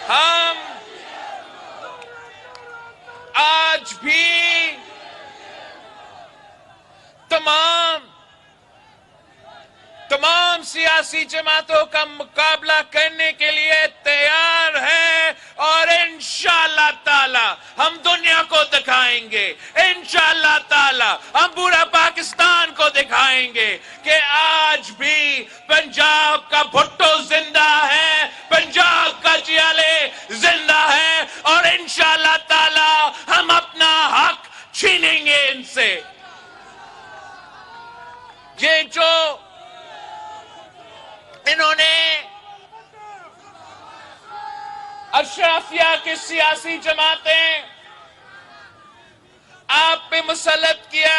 ہم آج بھی تمام سیاسی جماعتوں کا مقابلہ کرنے کے لیے تیار ہیں، اور انشاءاللہ تعالی ہم دنیا کو دکھائیں گے، انشاءاللہ تعالی ہم پورا پاکستان کو دکھائیں گے کہ آج بھی پنجاب کا بھٹو زندہ ہے، پنجاب کا جیالے زندہ ہے، اور انشاءاللہ تعالی ہم اپنا حق چھینیں گے ان سے۔ یہ جو انہوں نے اشرافیہ کی سیاسی جماعتیں آپ پہ مسلط کیا،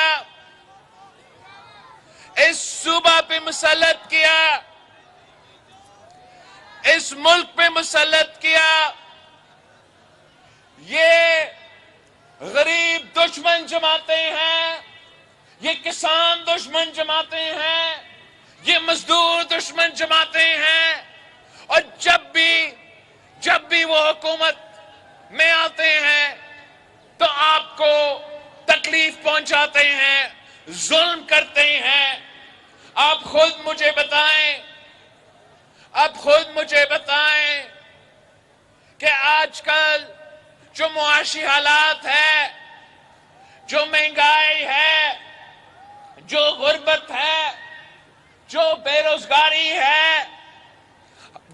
اس صوبہ پہ مسلط کیا، اس ملک پہ مسلط کیا، یہ غریب دشمن جماعتیں ہیں، یہ کسان دشمن جماعتیں ہیں، یہ مزدور دشمن جماعتیں ہیں، اور جب بھی وہ حکومت میں آتے ہیں تو آپ کو تکلیف پہنچاتے ہیں، ظلم کرتے ہیں۔ آپ خود مجھے بتائیں کہ آج کل جو معاشی حالات ہے، جو مہنگائی ہے، جو غربت ہے، جو بے روزگاری ہے،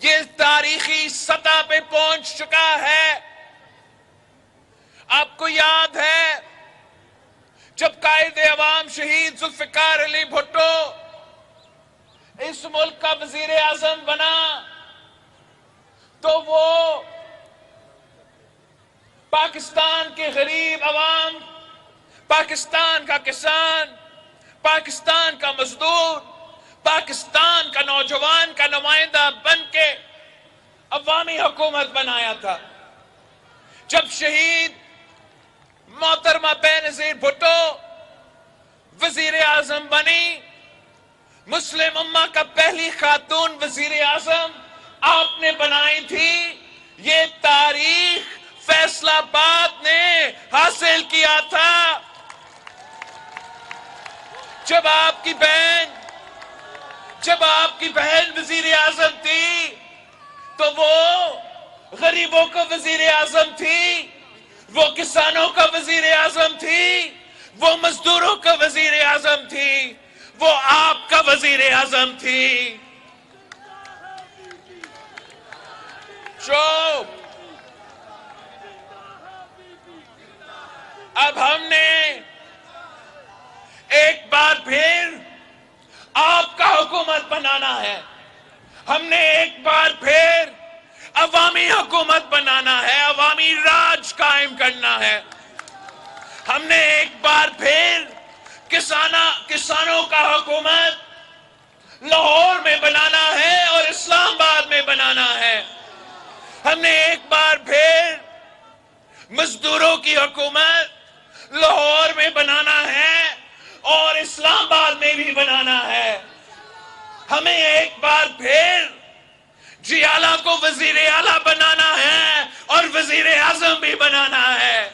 یہ تاریخی سطح پہ پہنچ چکا ہے۔ آپ کو یاد ہے جب قائد عوام شہید ذوالفقار علی بھٹو اس ملک کا وزیر اعظم بنا تو وہ پاکستان کے غریب عوام، پاکستان کا کسان، پاکستان کا مزدور، پاکستان کا نوجوان کا نمائندہ بن کے عوامی حکومت بنایا تھا۔ جب شہید محترمہ بینظیر بھٹو وزیر اعظم بنی، مسلم امہ کا پہلی خاتون وزیر اعظم آپ نے بنائی تھی، یہ تاریخ فیصل آباد نے حاصل کیا تھا۔ جب آپ کی بہن وزیر اعظم تھی تو وہ غریبوں کا وزیر اعظم تھی، وہ کسانوں کا وزیر اعظم تھی، وہ مزدوروں کا وزیر اعظم تھی، وہ آپ کا وزیر اعظم تھی۔ جو اب ہم نے ایک بار پھر آپ کا حکومت بنانا ہے، ہم نے ایک بار پھر عوامی حکومت بنانا ہے، عوامی راج قائم کرنا ہے، ہم نے ایک بار پھر کسانوں کا حکومت لاہور میں بنانا ہے اور اسلام آباد میں بنانا ہے، ہم نے ایک بار پھر مزدوروں کی حکومت لاہور میں بنانا ہے اور اسلام آباد میں بھی بنانا ہے، ہمیں ایک بار پھر جیالہ کو وزیر اعلیٰ بنانا ہے اور وزیر اعظم بھی بنانا ہے۔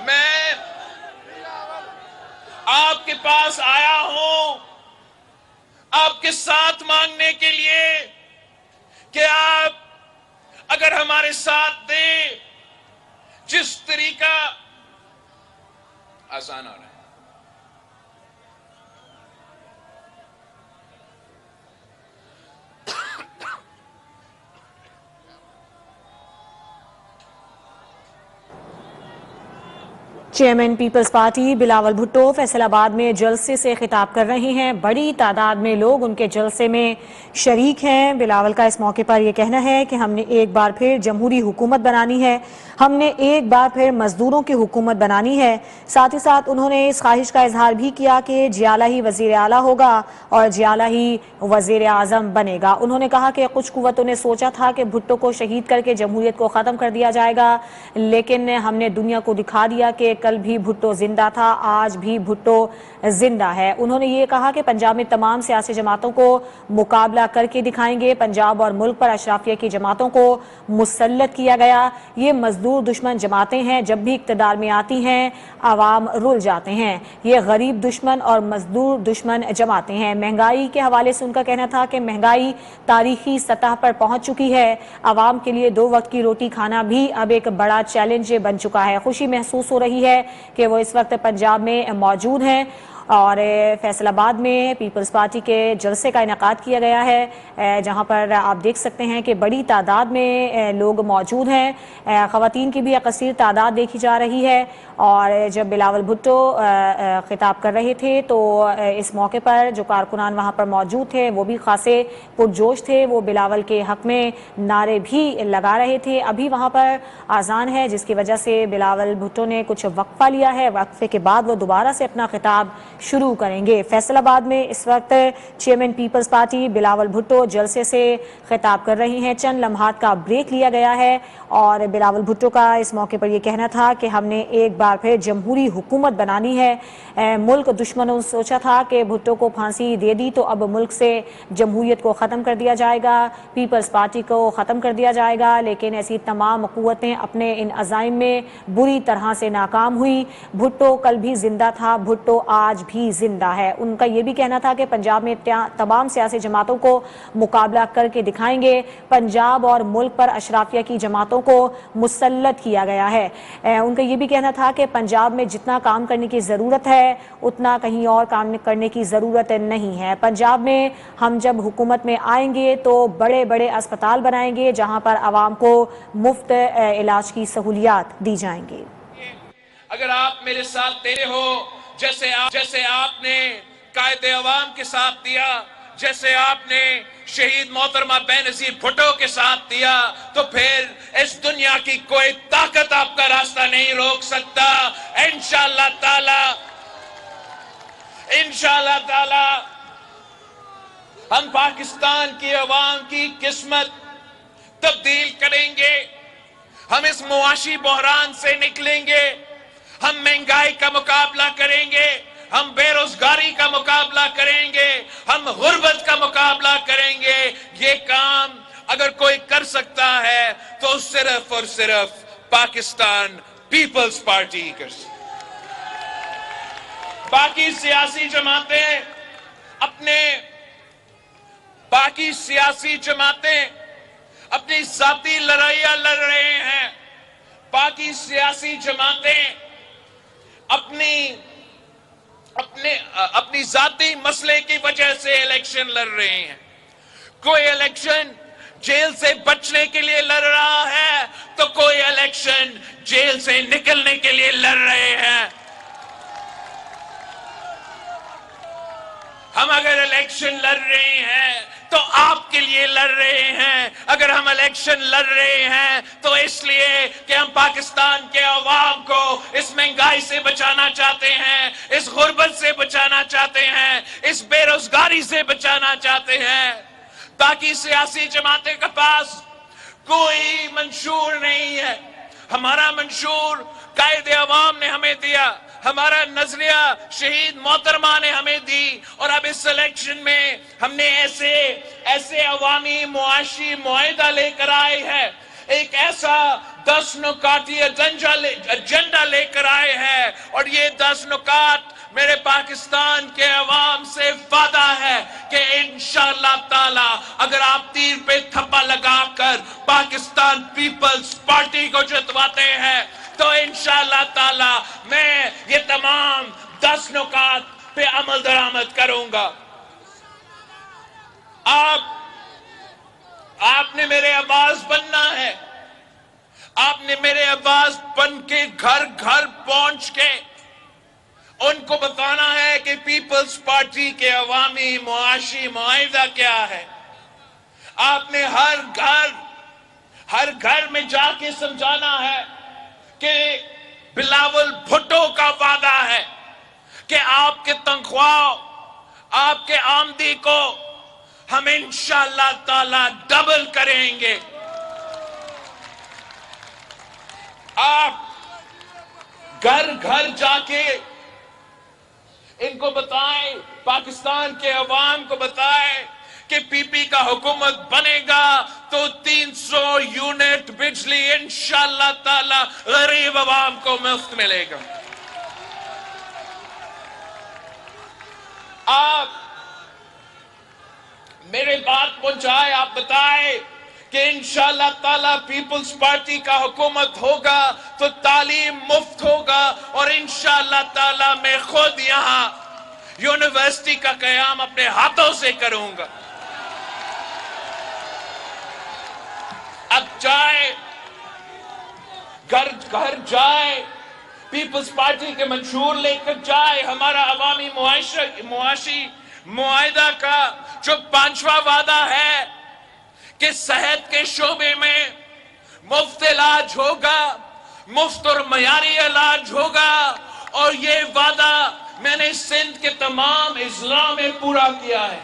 میں آپ کے پاس آیا ہوں آپ کے ساتھ مانگنے کے لیے کہ آپ اگر ہمارے ساتھ دیں، جس طریقہ آسان ہو رہا ہے۔ چیئرمین پیپلز پارٹی بلاول بھٹو فیصل آباد میں جلسے سے خطاب کر رہے ہیں۔ بڑی تعداد میں لوگ ان کے جلسے میں شریک ہیں۔ بلاول کا اس موقع پر یہ کہنا ہے کہ ہم نے ایک بار پھر جمہوری حکومت بنانی ہے، ہم نے ایک بار پھر مزدوروں کی حکومت بنانی ہے۔ ساتھ ہی ساتھ انہوں نے اس خواہش کا اظہار بھی کیا کہ جیالہ ہی وزیر اعلیٰ ہوگا اور جیالہ ہی وزیر اعظم بنے گا۔ انہوں نے کہا کہ کچھ قوتوں نے سوچا تھا کہ بھٹو کو شہید کر کے جمہوریت کو ختم کر دیا جائے گا، لیکن ہم نے دنیا کو دکھا دیا کہ کل بھی بھٹو زندہ تھا، آج بھی بھٹو زندہ ہے۔ انہوں نے یہ کہا کہ پنجاب میں تمام سیاسی جماعتوں کو مقابلہ کر کے دکھائیں گے۔ پنجاب اور ملک پر اشرافیہ کی جماعتوں کو مسلط کیا گیا۔ یہ مزدور دشمن جماعتیں ہیں، جب بھی اقتدار میں آتی ہیں عوام رول جاتے ہیں۔ یہ غریب دشمن اور مزدور دشمن جماعتیں ہیں۔ مہنگائی کے حوالے سے ان کا کہنا تھا کہ مہنگائی تاریخی سطح پر پہنچ چکی ہے۔ عوام کے لیے 2 وقت کی روٹی کھانا بھی اب ایک بڑا چیلنج بن چکا ہے۔ خوشی محسوس ہو رہی ہے کہ وہ اس وقت پنجاب میں موجود ہیں اور فیصل آباد میں پیپلز پارٹی کے جلسے کا انعقاد کیا گیا ہے، جہاں پر آپ دیکھ سکتے ہیں کہ بڑی تعداد میں لوگ موجود ہیں۔ خواتین کی بھی کثیر تعداد دیکھی جا رہی ہے اور جب بلاول بھٹو خطاب کر رہے تھے تو اس موقع پر جو کارکنان وہاں پر موجود تھے وہ بھی خاصے پرجوش تھے، وہ بلاول کے حق میں نعرے بھی لگا رہے تھے۔ ابھی وہاں پر آذان ہے جس کی وجہ سے بلاول بھٹو نے کچھ وقفہ لیا ہے، وقفے کے بعد وہ دوبارہ سے اپنا خطاب شروع کریں گے۔ فیصل آباد میں اس وقت چیئرمین پیپلز پارٹی بلاول بھٹو جلسے سے خطاب کر رہی ہیں۔ چند لمحات کا بریک لیا گیا ہے اور بلاول بھٹو کا اس موقع پر یہ کہنا تھا کہ ہم نے ایک بار پھر جمہوری حکومت بنانی ہے۔ ملک دشمنوں نے سوچا تھا کہ بھٹو کو پھانسی دے دی تو اب ملک سے جمہوریت کو ختم کر دیا جائے گا، پیپلز پارٹی کو ختم کر دیا جائے گا، لیکن ایسی تمام قوتیں اپنے ان عزائم میں بری طرح سے ناکام ہوئی۔ بھٹو کل بھی زندہ تھا، بھٹو آج بھی زندہ ہے۔ ان کا یہ بھی کہنا تھا کہ پنجاب میں تمام سیاسی جماعتوں کو مقابلہ کر کے دکھائیں گے۔ پنجاب اور ملک پر اشرافیہ کی جماعتوں کو مسلط کیا گیا ہے۔ ان کا یہ بھی کہنا تھا کہ پنجاب میں جتنا کام کرنے کی ضرورت ہے اتنا کہیں اور کام کرنے کی ضرورت نہیں ہے۔ پنجاب میں ہم جب حکومت میں آئیں گے تو بڑے بڑے اسپتال بنائیں گے جہاں پر عوام کو مفت علاج کی سہولیات دی جائیں گی۔ اگر آپ میرے ساتھ دیتے ہو جیسے آپ نے قائد عوام کے ساتھ دیا، جیسے آپ نے شہید محترمہ بینظیر بھٹو کے ساتھ دیا، تو پھر اس دنیا کی کوئی طاقت آپ کا راستہ نہیں روک سکتا۔ انشاءاللہ تعالی ہم پاکستان کی عوام کی قسمت تبدیل کریں گے، ہم اس معاشی بحران سے نکلیں گے، ہم مہنگائی کا مقابلہ کریں گے، ہم بے روزگاری کا مقابلہ کریں گے، ہم غربت کا مقابلہ کریں گے۔ یہ کام اگر کوئی کر سکتا ہے تو صرف اور صرف پاکستان پیپلز پارٹی کر سکتی۔ باقی سیاسی جماعتیں اپنی ذاتی لڑائیاں لڑ رہے ہیں، باقی سیاسی جماعتیں اپنی ذاتی مسئلے کی وجہ سے الیکشن لڑ رہے ہیں۔ کوئی الیکشن جیل سے بچنے کے لیے لڑ رہا ہے تو کوئی الیکشن جیل سے نکلنے کے لیے لڑ رہے ہیں۔ ہم اگر الیکشن لڑ رہے ہیں تو آپ کے لیے لڑ رہے ہیں۔ اگر ہم الیکشن لڑ رہے ہیں تو اس لیے کہ ہم پاکستان کے عوام کو اس مہنگائی سے بچانا چاہتے ہیں، اس غربت سے بچانا چاہتے ہیں، اس بے روزگاری سے بچانا چاہتے ہیں۔ باقی سیاسی جماعتیں کے پاس کوئی منشور نہیں ہے۔ ہمارا منشور قائد عوام نے ہمیں دیا، ہمارا نظریہ شہید محترمہ نے ہمیں دی، اور اب اس الیکشن میں ہم نے ایسے عوامی معاشی معاہدہ لے کر آئے ہیں، ایک ایسا 10 نکاتی ایجنڈا لے کر آئے ہیں، اور یہ 10 نکات میرے پاکستان کے عوام سے وعدہ ہے کہ انشاءاللہ تعالی اگر آپ تیر پہ تھپا لگا کر پاکستان پیپلز پارٹی کو جتواتے ہیں تو انشاءاللہ تعالی میں یہ تمام 10 نکات پہ عمل درآمد کروں گا۔ آپ نے میرے آواز بننا ہے، آپ نے میرے آواز بن کے گھر گھر پہنچ کے ان کو بتانا ہے کہ پیپلز پارٹی کے عوامی معاشی معاہدہ کیا ہے۔ آپ نے ہر گھر میں جا کے سمجھانا ہے کہ بلاول بھٹو کا وعدہ ہے کہ آپ کے تنخواہ، آپ کے آمدنی کو ہم انشاءاللہ تعالی ڈبل کریں گے۔ آپ گھر گھر جا کے ان کو بتائیں، پاکستان کے عوام کو بتائیں کہ پی پی کا حکومت بنے گا تو 300 یونٹ بجلی انشاءاللہ تعالی غریب عوام کو مفت ملے گا۔ آپ میرے بات پہنچائے، آپ بتائیں کہ انشاءاللہ تعالی پیپلز پارٹی کا حکومت ہوگا تو تعلیم مفت ہوگا، اور انشاءاللہ تعالی میں خود یہاں یونیورسٹی کا قیام اپنے ہاتھوں سے کروں گا۔ اب جائے، گھر گھر جائے، پیپلز پارٹی کے منشور لے کر جائے، ہمارا عوامی معاشی معاہدہ کا جو 5واں وعدہ ہے کہ صحت کے شعبے میں مفت علاج ہوگا، مفت اور معیاری علاج ہوگا، اور یہ وعدہ میں نے سندھ کے تمام اضلاع میں پورا کیا ہے۔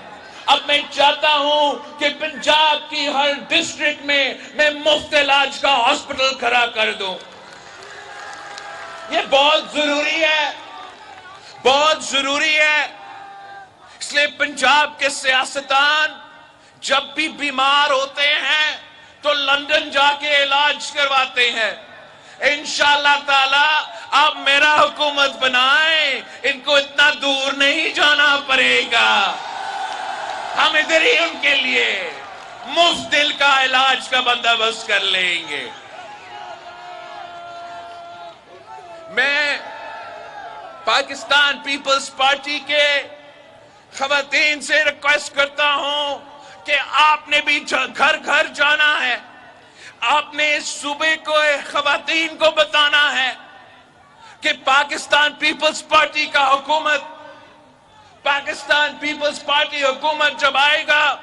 اب میں چاہتا ہوں کہ پنجاب کی ہر ڈسٹرکٹ میں مفت علاج کا ہاسپٹل کھڑا کر دوں۔ یہ بہت ضروری ہے، بہت ضروری ہے۔ اس لیے پنجاب کے سیاستدان جب بھی بیمار ہوتے ہیں تو لندن جا کے علاج کرواتے ہیں۔ انشاءاللہ تعالی آپ میرا حکومت بنائیں، ان کو اتنا دور نہیں جانا پڑے گا، ہم ادھر ہی ان کے لیے مفت دل کا علاج کا بندوبست کر لیں گے۔ میں پاکستان پیپلز پارٹی کے خواتین سے ریکویسٹ کرتا ہوں کہ آپ نے بھی گھر گھر جانا ہے، آپ نے اس صوبے کو خواتین کو بتانا ہے کہ پاکستان پیپلز پارٹی کا حکومت، پاکستان پیپلز پارٹی حکومت جب آئے گا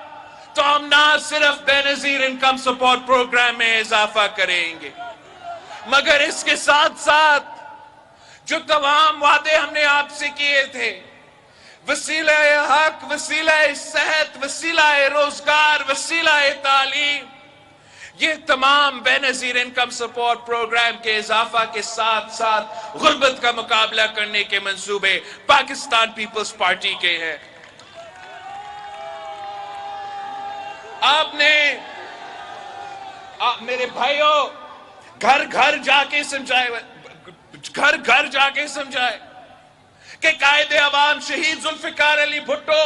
تو ہم نہ صرف بے نظیر انکم سپورٹ پروگرام میں اضافہ کریں گے، مگر اس کے ساتھ ساتھ جو تمام وعدے ہم نے آپ سے کیے تھے، وسیلہ حق، وسیلہ صحت، وسیلہ روزگار، وسیلہ تعلیم، یہ تمام بے نظیر انکم سپورٹ پروگرام کے اضافہ کے ساتھ ساتھ غربت کا مقابلہ کرنے کے منصوبے پاکستان پیپلز پارٹی کے ہیں۔ آپ نے میرے بھائیوں گھر گھر جا کے سمجھائے، گھر گھر جا کے سمجھائے کہ قائد عوام شہید ذوالفقار علی بھٹو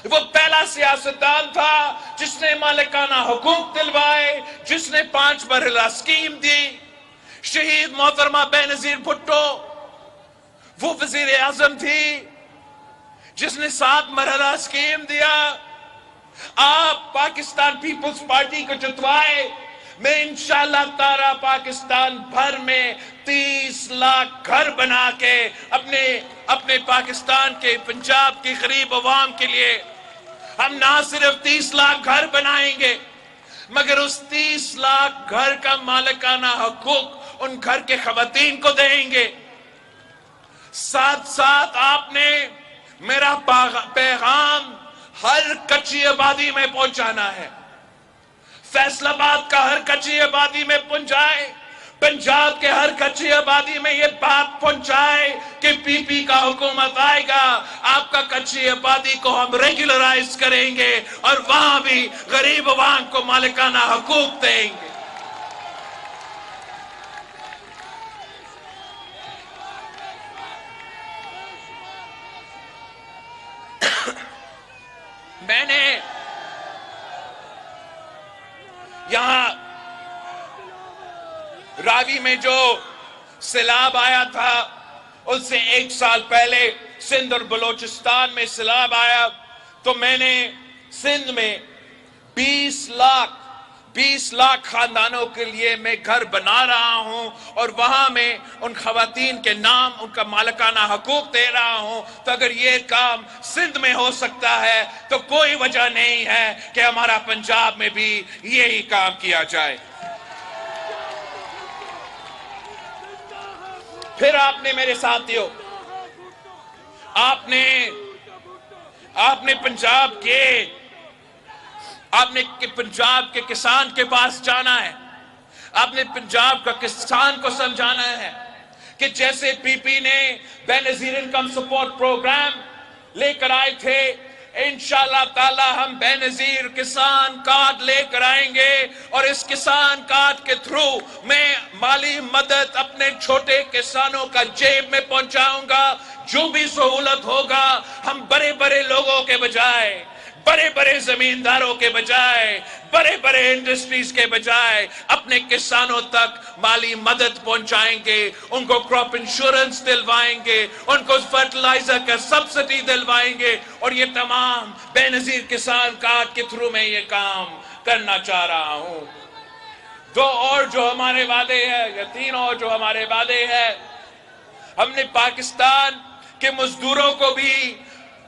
وہ پہلا سیاستدان تھا جس نے مالکانہ حقوق دلوائے، جس نے 5 مرحلہ اسکیم دی۔ شہید محترمہ بے نظیر بھٹو وہ وزیر اعظم تھی جس نے 7 مرحلہ اسکیم دیا۔ آپ پاکستان پیپلز پارٹی کو جتوائے، میں انشاءاللہ تعالی پاکستان بھر میں 30 لاکھ گھر بنا کے اپنے پاکستان کے پنجاب کے غریب عوام کے لیے ہم نہ صرف 30 لاکھ گھر بنائیں گے، مگر اس 30 لاکھ گھر کا مالکانہ حقوق ان گھر کے خواتین کو دیں گے۔ ساتھ ساتھ آپ نے میرا پیغام ہر کچی آبادی میں پہنچانا ہے، فیصل آباد کا ہر کچی آبادی میں پہنچائے، پنجاب کے ہر کچی آبادی میں یہ بات پہنچائے کہ پی پی کا حکومت آئے گا، آپ کا کچی آبادی کو ہم ریگولرائز کریں گے اور وہاں بھی غریب عوام کو مالکانہ حقوق دیں گے۔ میں نے یہاں راوی میں جو سیلاب آیا تھا اس سے 1 سال پہلے سندھ اور بلوچستان میں سیلاب آیا تو میں نے سندھ میں 20 لاکھ خاندانوں کے لیے میں گھر بنا رہا ہوں، اور وہاں میں ان خواتین کے نام ان کا مالکانہ حقوق دے رہا ہوں۔ تو اگر یہ کام سندھ میں ہو سکتا ہے تو کوئی وجہ نہیں ہے کہ ہمارا پنجاب میں بھی یہی کام کیا جائے۔ پھر آپ نے میرے ساتھیوں، آپ نے پنجاب کے کسان کے پاس جانا ہے، آپ نے پنجاب کا کسان کو سمجھانا ہے کہ جیسے پی پی نے بے نظیر انکم سپورٹ پروگرام لے کر آئے تھے، انشاءاللہ تعالی ہم بے نظیر کسان کارڈ لے کر آئیں گے، اور اس کسان کارڈ کے تھرو میں مالی مدد اپنے چھوٹے کسانوں کا جیب میں پہنچاؤں گا۔ جو بھی سہولت ہوگا، ہم بڑے بڑے لوگوں کے بجائے، بڑے بڑے زمینداروں کے بجائے، بڑے بڑے انڈسٹریز کے بجائے اپنے کسانوں تک مالی مدد پہنچائیں گے، ان کو کراپ انشورنس دلوائیں گے، ان کو فرٹیلائزر کا سبسڈی دلوائیں گے، اور یہ تمام بے نظیر کسان کارڈ کے تھرو میں یہ کام کرنا چاہ رہا ہوں۔ دو اور جو ہمارے وعدے ہیں، یا تین اور جو ہمارے وعدے ہیں، ہم نے پاکستان کے مزدوروں کو بھی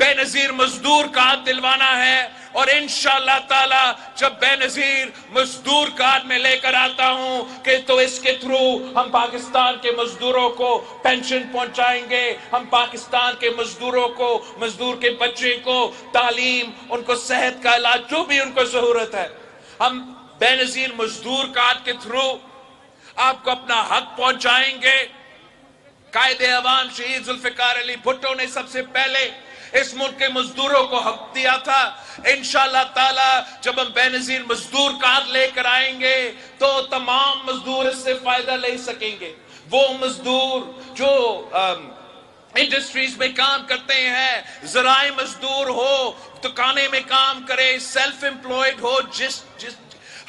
بے نظیر مزدور کارڈ دلوانا ہے، اور انشاءاللہ تعالی جب بے نظیر مزدور کارڈ میں لے کر آتا ہوں کہ تو اس کے تھرو ہم پاکستان کے مزدوروں کو پینشن پہنچائیں گے، ہم پاکستان کے مزدوروں کو، مزدور کے بچے کو تعلیم، ان کو صحت کا علاج، جو بھی ان کو ضرورت ہے، ہم بے نظیر مزدور کارڈ کے تھرو آپ کو اپنا حق پہنچائیں گے۔ قائد عوام شہید ذوالفقار علی بھٹو نے سب سے پہلے اس ملک کے مزدوروں کو حق دیا تھا۔ انشاءاللہ تعالی جب ہم بے نظیر مزدور کارڈ لے کر آئیں گے تو تمام مزدور اس سے فائدہ لے سکیں گے۔ وہ مزدور جو انڈسٹریز میں کام کرتے ہیں، زراعی مزدور ہو، دکانے میں کام کرے، سیلف امپلائڈ ہو،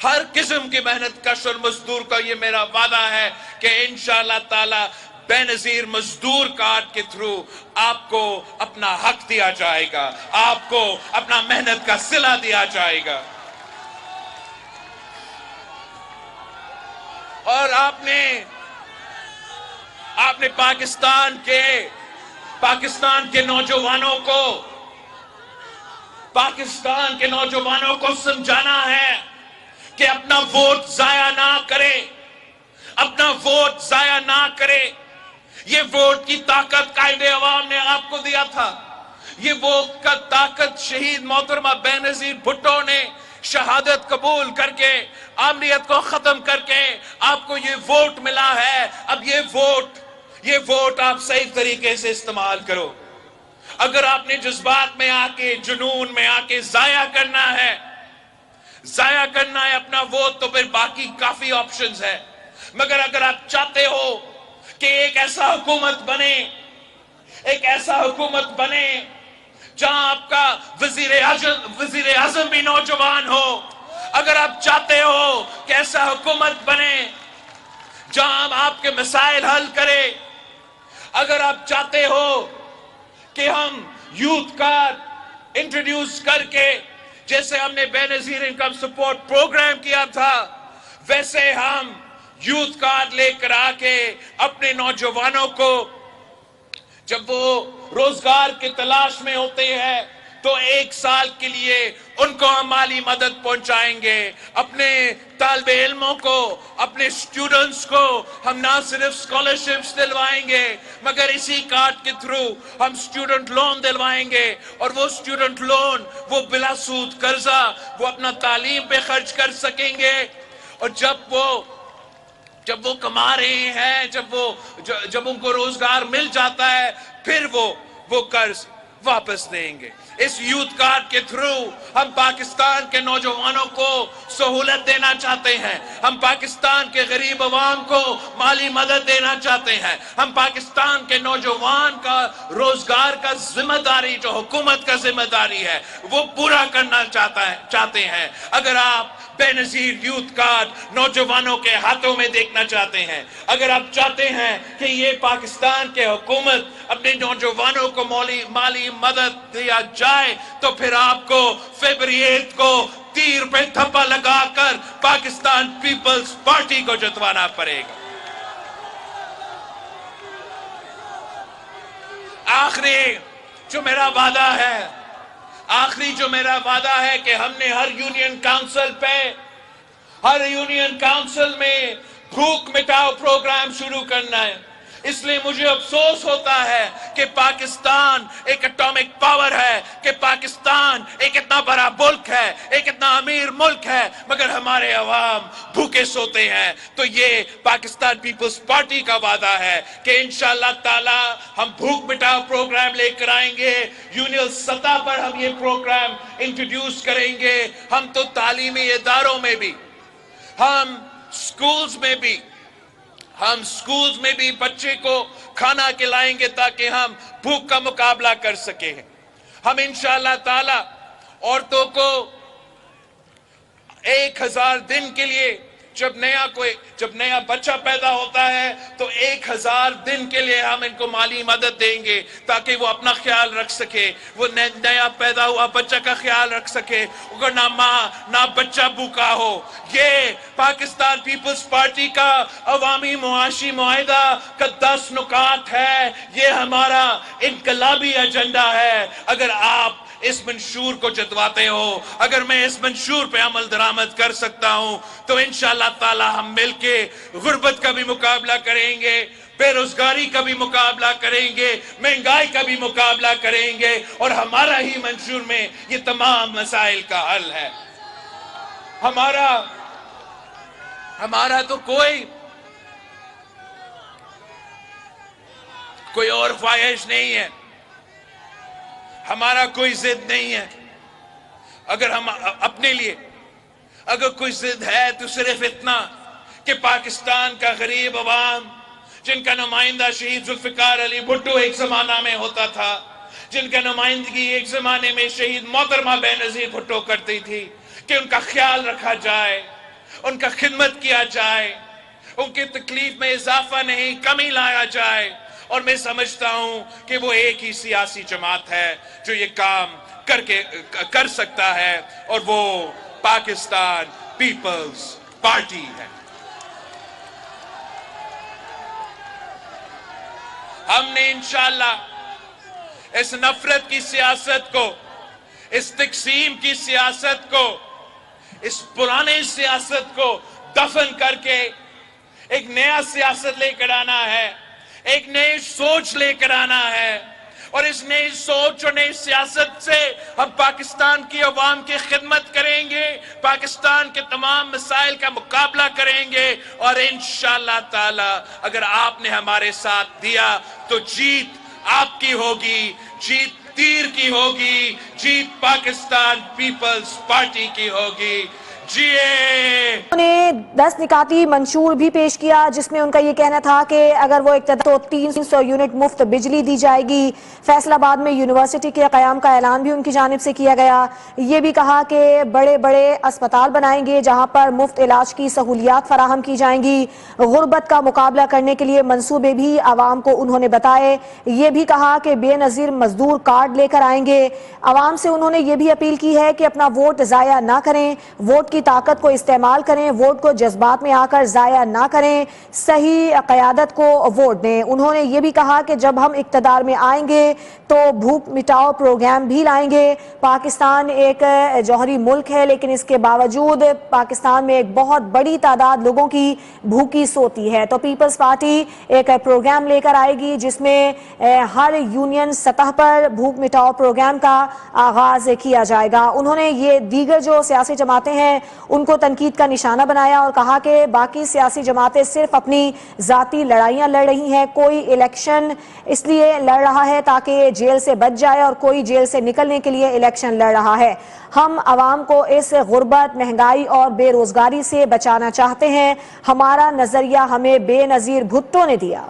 ہر قسم کی محنت کش اور مزدور کا یہ میرا وعدہ ہے کہ انشاءاللہ تعالی بے نظیر مزدور کارڈ کے تھرو آپ کو اپنا حق دیا جائے گا، آپ کو اپنا محنت کا صلہ دیا جائے گا۔ اور آپ نے پاکستان کے نوجوانوں کو سمجھانا ہے کہ اپنا ووٹ ضائع نہ کرے، اپنا ووٹ ضائع نہ کرے۔ یہ ووٹ کی طاقت قائد عوام نے آپ کو دیا تھا، یہ ووٹ کا طاقت شہید محترمہ بے نظیر بھٹو نے شہادت قبول کر کے، آمریت کو ختم کر کے آپ کو یہ ووٹ ملا ہے۔ اب یہ ووٹ آپ صحیح طریقے سے استعمال کرو۔ اگر آپ نے جذبات میں آ کے، جنون میں آ کے ضائع کرنا ہے اپنا ووٹ، تو پھر باقی کافی آپشنز ہے۔ مگر اگر آپ چاہتے ہو کہ ایک ایسا حکومت بنے جہاں آپ کا وزیر اعظم بھی نوجوان ہو، اگر آپ چاہتے ہو کہ ایسا حکومت بنے جہاں ہم آپ کے مسائل حل کرے، اگر آپ چاہتے ہو کہ ہم یوتھ کارڈ انٹروڈیوس کر کے، جیسے ہم نے بے نظیر انکم سپورٹ پروگرام کیا تھا، ویسے ہم یوتھ کارڈ لے کر آ کے اپنے نوجوانوں کو جب وہ روزگار کی تلاش میں ہوتے ہیں تو 1 سال کے لیے ان کو ہم مالی مدد پہنچائیں گے۔ اپنے طالب علموں کو، اپنے اسٹوڈنٹس کو ہم نہ صرف اسکالرشپس دلوائیں گے، مگر اسی کارڈ کے تھرو ہم اسٹوڈنٹ لون دلوائیں گے، اور وہ اسٹوڈنٹ لون، وہ بلا سود قرضہ، وہ اپنا تعلیم پہ خرچ کر سکیں گے، اور جب وہ کما رہے ہیں، جب ان کو روزگار مل جاتا ہے، پھر وہ قرض واپس دیں گے۔ اس یوتھ کارڈ کے تھرو ہم پاکستان کے نوجوانوں کو سہولت دینا چاہتے ہیں، ہم پاکستان کے غریب عوام کو مالی مدد دینا چاہتے ہیں، ہم پاکستان کے نوجوان کا روزگار کا ذمہ داری، جو حکومت کا ذمہ داری ہے، وہ پورا کرنا چاہتے ہیں۔ اگر آپ بے نظیر یوتھ کارڈ نوجوانوں کے ہاتھوں میں دیکھنا چاہتے ہیں، اگر آپ چاہتے ہیں کہ یہ پاکستان کے حکومت اپنے نوجوانوں کو مالی مدد دیا جائے، تو پھر آپ کو فیبری 8 کو تیر پہ تھپا لگا کر پاکستان پیپلز پارٹی کو جتوانا پڑے گا۔ آخری جو میرا وعدہ ہے کہ ہم نے ہر یونین کاؤنسل میں بھوک مٹاؤ پروگرام شروع کرنا ہے۔ اس لیے مجھے افسوس ہوتا ہے کہ پاکستان ایک اٹامک پاور ہے، کہ پاکستان ایک اتنا بڑا ملک ہے، ایک اتنا امیر ملک ہے، مگر ہمارے عوام بھوکے سوتے ہیں۔ تو یہ پاکستان پیپلز پارٹی کا وعدہ ہے کہ انشاءاللہ تعالی ہم بھوک مٹاؤ پروگرام لے کر آئیں گے، یونین سطح پر ہم یہ پروگرام انٹروڈیوس کریں گے۔ ہم تو تعلیمی اداروں میں بھی، ہم سکولز میں بھی بچے کو کھانا کھلائیں گے تاکہ ہم بھوک کا مقابلہ کر سکیں۔ ہم انشاءاللہ تعالی عورتوں کو 1000 دن کے لیے جب نیا بچہ پیدا ہوتا ہے تو 1000 دن کے لیے ہم ان کو مالی مدد دیں گے تاکہ وہ اپنا خیال رکھ سکے، وہ نیا پیدا ہوا بچہ کا خیال رکھ سکے، اگر نہ ماں نہ بچہ بھوکا ہو۔ یہ پاکستان پیپلز پارٹی کا عوامی معاشی معاہدہ کا 10 نکات ہے، یہ ہمارا انقلابی ایجنڈا ہے۔ اگر آپ اس منشور کو جتواتے ہو، اگر میں اس منشور پہ عمل درآمد کر سکتا ہوں تو انشاءاللہ تعالی ہم مل کے غربت کا بھی مقابلہ کریں گے، بے روزگاری کا بھی مقابلہ کریں گے، مہنگائی کا بھی مقابلہ کریں گے، اور ہمارا ہی منشور میں یہ تمام مسائل کا حل ہے۔ ہمارا تو کوئی اور خواہش نہیں ہے، ہمارا کوئی ضد نہیں ہے۔ اگر ہم اپنے لیے اگر کوئی ضد ہے تو صرف اتنا کہ پاکستان کا غریب عوام، جن کا نمائندہ شہید ذوالفقار علی بھٹو ایک زمانہ میں ہوتا تھا، جن کا نمائندگی ایک زمانے میں شہید محترمہ بے نظیر بھٹو کرتی تھی، کہ ان کا خیال رکھا جائے، ان کا خدمت کیا جائے، ان کی تکلیف میں اضافہ نہیں کمی لایا جائے۔ اور میں سمجھتا ہوں کہ وہ ایک ہی سیاسی جماعت ہے جو یہ کام کر سکتا ہے، اور وہ پاکستان پیپلز پارٹی ہے۔ ہم نے انشاءاللہ اس نفرت کی سیاست کو، اس تقسیم کی سیاست کو، اس پرانے سیاست کو دفن کر کے ایک نیا سیاست لے کر آنا ہے، ایک نئی سوچ لے کر آنا ہے، اور اس نئی سوچ اور نئی سیاست سے ہم پاکستان کی عوام کی خدمت کریں گے، پاکستان کے تمام مسائل کا مقابلہ کریں گے، اور انشاءاللہ تعالی اگر آپ نے ہمارے ساتھ دیا تو جیت آپ کی ہوگی، جیت تیر کی ہوگی، جیت پاکستان پیپلز پارٹی کی ہوگی۔ انہوں نے 10 نکاتی منشور بھی پیش کیا جس میں ان کا یہ کہنا تھا کہ اگر وہ اقتدار تو 300 یونٹ مفت بجلی دی جائے گی۔ فیصل آباد میں یونیورسٹی کے قیام کا اعلان بھی ان کی جانب سے کیا گیا۔ یہ بھی کہا کہ بڑے بڑے اسپتال بنائیں گے جہاں پر مفت علاج کی سہولیات فراہم کی جائیں گی۔ غربت کا مقابلہ کرنے کے لیے منصوبے بھی عوام کو انہوں نے بتائے۔ یہ بھی کہا کہ بے نظیر مزدور کارڈ لے کر آئیں گے۔ عوام سے انہوں نے یہ بھی اپیل کی ہے کہ اپنا ووٹ ضائع نہ کریں، ووٹ کی طاقت کو استعمال کریں، ووٹ کو جذبات میں آ کر ضائع نہ کریں، صحیح قیادت کو ووٹ دیں۔ انہوں نے یہ بھی کہا کہ جب ہم اقتدار میں آئیں گے تو بھوک مٹاؤ پروگرام بھی لائیں گے۔ پاکستان ایک جوہری ملک ہے لیکن اس کے باوجود پاکستان میں ایک بہت بڑی تعداد لوگوں کی بھوکی سوتی ہے، تو پیپلز پارٹی ایک پروگرام لے کر آئے گی جس میں ہر یونین سطح پر بھوک مٹاؤ پروگرام کا آغاز کیا جائے گا۔ انہوں نے یہ دیگر جو سیاسی جماعتیں ہیں ان کو تنقید کا نشانہ بنایا اور کہا کہ باقی سیاسی جماعتیں صرف اپنی ذاتی لڑائیاں لڑ رہی ہیں، کوئی الیکشن اس لیے لڑ رہا ہے تاکہ جیل سے بچ جائے اور کوئی جیل سے نکلنے کے لیے الیکشن لڑ رہا ہے۔ ہم عوام کو اس غربت، مہنگائی اور بے روزگاری سے بچانا چاہتے ہیں۔ ہمارا نظریہ ہمیں بے نظیر بھٹو نے دیا۔